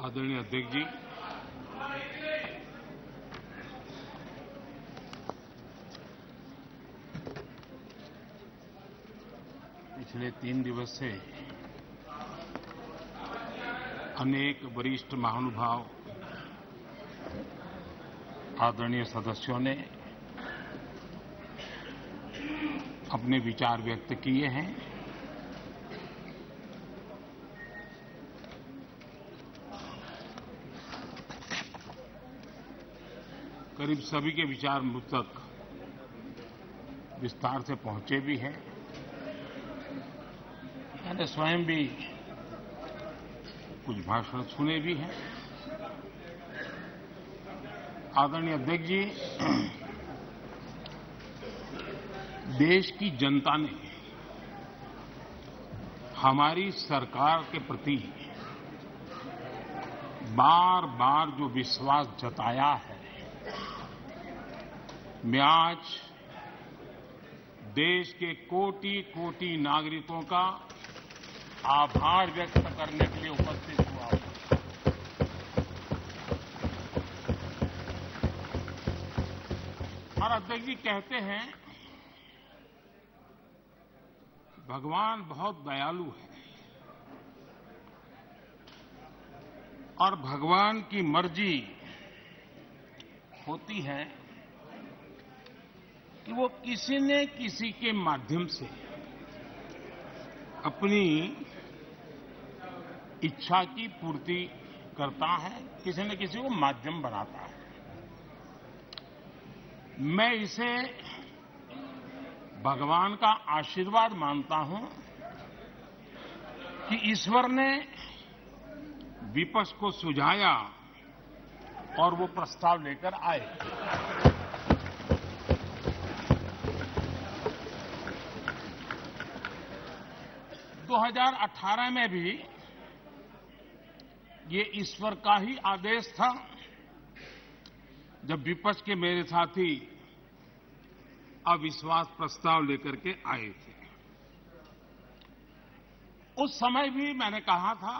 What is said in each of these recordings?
आदरणीय अध्यक्ष जी, पिछले 3 दिवस से अनेक वरिष्ठ महानुभाव, आदरणीय सदस्यों ने अपने विचार व्यक्त किए हैं। करीब सभी के विचार मुझ तक विस्तार से पहुंचे भी हैं। मैंने स्वयं भी कुछ भाषण सुने भी हैं। आदरणीय अध्यक्ष जी, देश की जनता ने हमारी सरकार के प्रति बार बार जो विश्वास जताया है, मैं आज देश के कोटि-कोटि नागरिकों का आभार व्यक्त करने के लिए उपस्थित हुआ हूं। और अध्यक्ष जी कहते हैं, भगवान बहुत दयालु है और भगवान की मर्जी होती है कि वो किसी न किसी के माध्यम से अपनी इच्छा की पूर्ति करता है, किसी न किसी को माध्यम बनाता है। मैं इसे भगवान का आशीर्वाद मानता हूं कि ईश्वर ने विपक्ष को सुझाया और वो प्रस्ताव लेकर आए। 2018 में भी ये ईश्वर का ही आदेश था, जब विपक्ष के मेरे साथी अविश्वास प्रस्ताव लेकर के आए थे। उस समय भी मैंने कहा था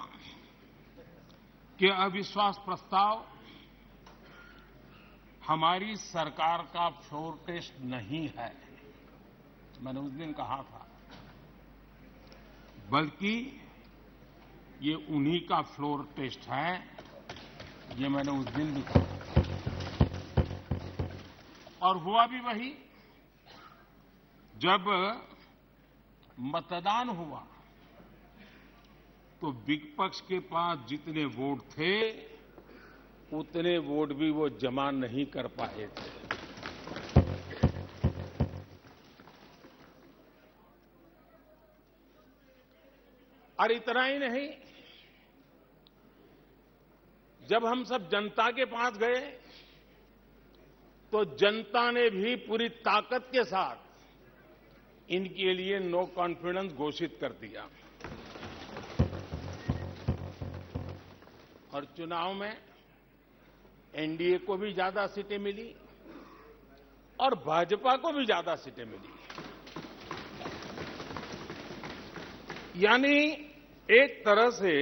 कि अविश्वास प्रस्ताव हमारी सरकार का फ्लोर टेस्ट नहीं है। मैंने उस दिन कहा था, बल्कि ये उन्हीं का फ्लोर टेस्ट है। ये मैंने उस दिन भी कहा और हुआ भी वही। जब मतदान हुआ तो विपक्ष के पास जितने वोट थे उतने वोट भी वो जमा नहीं कर पाए थे। और इतना ही नहीं, जब हम सब जनता के पास गए तो जनता ने भी पूरी ताकत के साथ इनके लिए नो कॉन्फिडेंस घोषित कर दिया। और चुनाव में एनडीए को भी ज्यादा सीटें मिली और भाजपा को भी ज्यादा सीटें मिली। यानी एक तरह से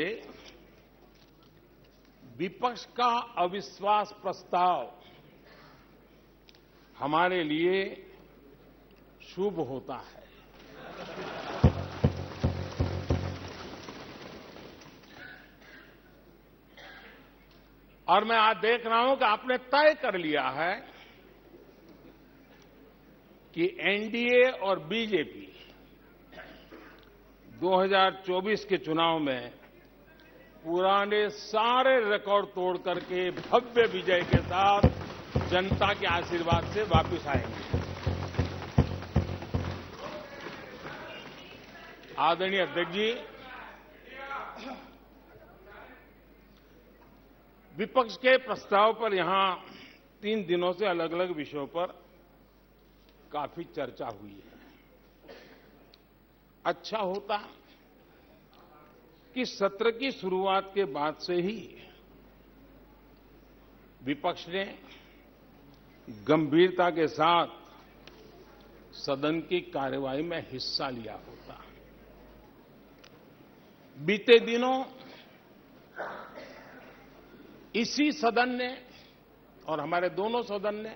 विपक्ष का अविश्वास प्रस्ताव हमारे लिए शुभ होता है। और मैं आज देख रहा हूं कि आपने तय कर लिया है कि एनडीए और बीजेपी 2024 के चुनाव में पुराने सारे रिकॉर्ड तोड़ करके भव्य विजय के साथ जनता के आशीर्वाद से वापस आएंगे। आदरणीय अध्यक्ष जी, विपक्ष के प्रस्ताव पर यहां 3 दिनों से अलग अलग विषयों पर काफी चर्चा हुई है। अच्छा होता कि सत्र की शुरुआत के बाद से ही विपक्ष ने गंभीरता के साथ सदन की कार्यवाही में हिस्सा लिया होता। बीते दिनों इसी सदन ने और हमारे दोनों सदन ने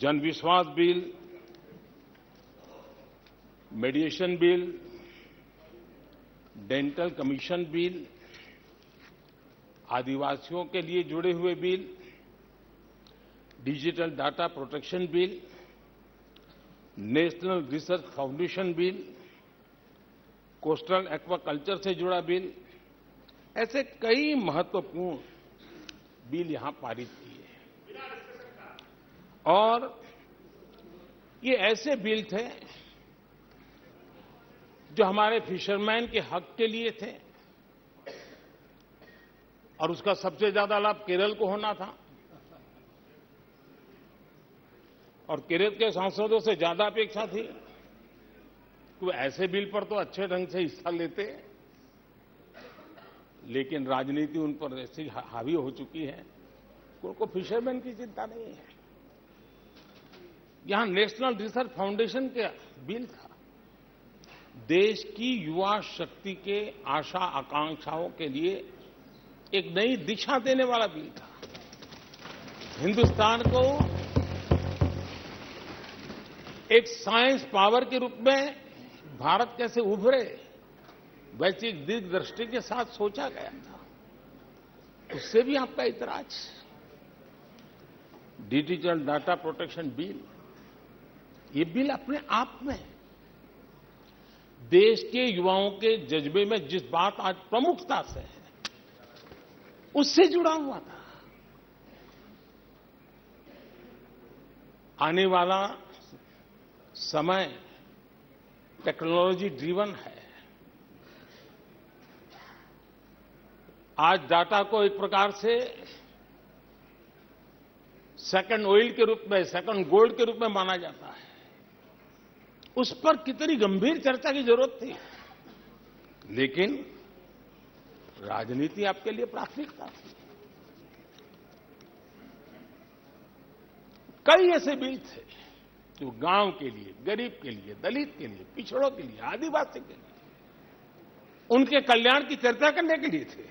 जन विश्वास bill, मेडिएशन bill, dental commission bill, आदिवासियों के लिए जुड़े हुए bill, digital data protection bill, national research foundation bill, coastal aquaculture से जुड़ा बिल, ऐसे कई महत्वपूर्ण बिल यहां पारित किए। और ये ऐसे बिल थे जो हमारे फिशरमैन के हक के लिए थे और उसका सबसे ज्यादा लाभ केरल को होना था और केरल के सांसदों से ज्यादा अपेक्षा थी कि वो ऐसे बिल पर तो अच्छे ढंग से हिस्सा लेते, लेकिन राजनीति उन पर ऐसी हावी हो चुकी है कि उनको फिशरमैन की चिंता नहीं है। यहां नेशनल रिसर्च फाउंडेशन का बिल था, देश की युवा शक्ति के आशा आकांक्षाओं के लिए एक नई दिशा देने वाला बिल था। हिंदुस्तान को एक साइंस पावर के रूप में भारत कैसे उभरे, वैसी एक दिग्दृष्टि के साथ सोचा गया था। उससे भी आपका इतराज। डिजिटल डाटा प्रोटेक्शन बिल, ये बिल अपने आप में देश के युवाओं के जज्बे में जिस बात आज प्रमुखता से है, उससे जुड़ा हुआ था। आने वाला समय टेक्नोलॉजी ड्रिवन है। आज डाटा को एक प्रकार से सेकंड ऑयल के रूप में, सेकंड गोल्ड के रूप में माना जाता है। उस पर कितनी गंभीर चर्चा की जरूरत थी, लेकिन राजनीति आपके लिए प्राथमिकता थी। कई ऐसे बिल थे जो गांव के लिए, गरीब के लिए, दलित के लिए, पिछड़ों के लिए, आदिवासी के लिए, उनके कल्याण की चर्चा करने के लिए थे,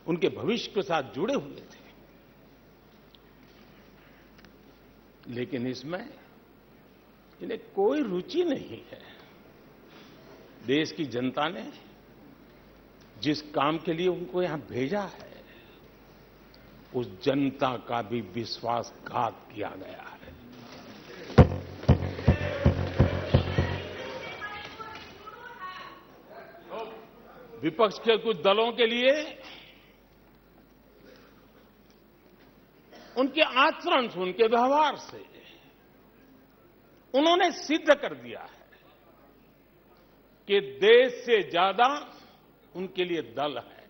उनके भविष्य के साथ जुड़े हुए थे। लेकिन इसमें इन्हें कोई रुचि नहीं है। देश की जनता ने जिस काम के लिए उनको यहां भेजा है, उस जनता का भी विश्वासघात किया गया है। विपक्ष के कुछ दलों के लिए उनके आचरण से, उनके व्यवहार से उन्होंने सिद्ध कर दिया है कि देश से ज्यादा उनके लिए दल है,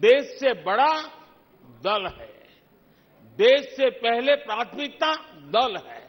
देश से बड़ा दल है, देश से पहले प्राथमिकता दल है।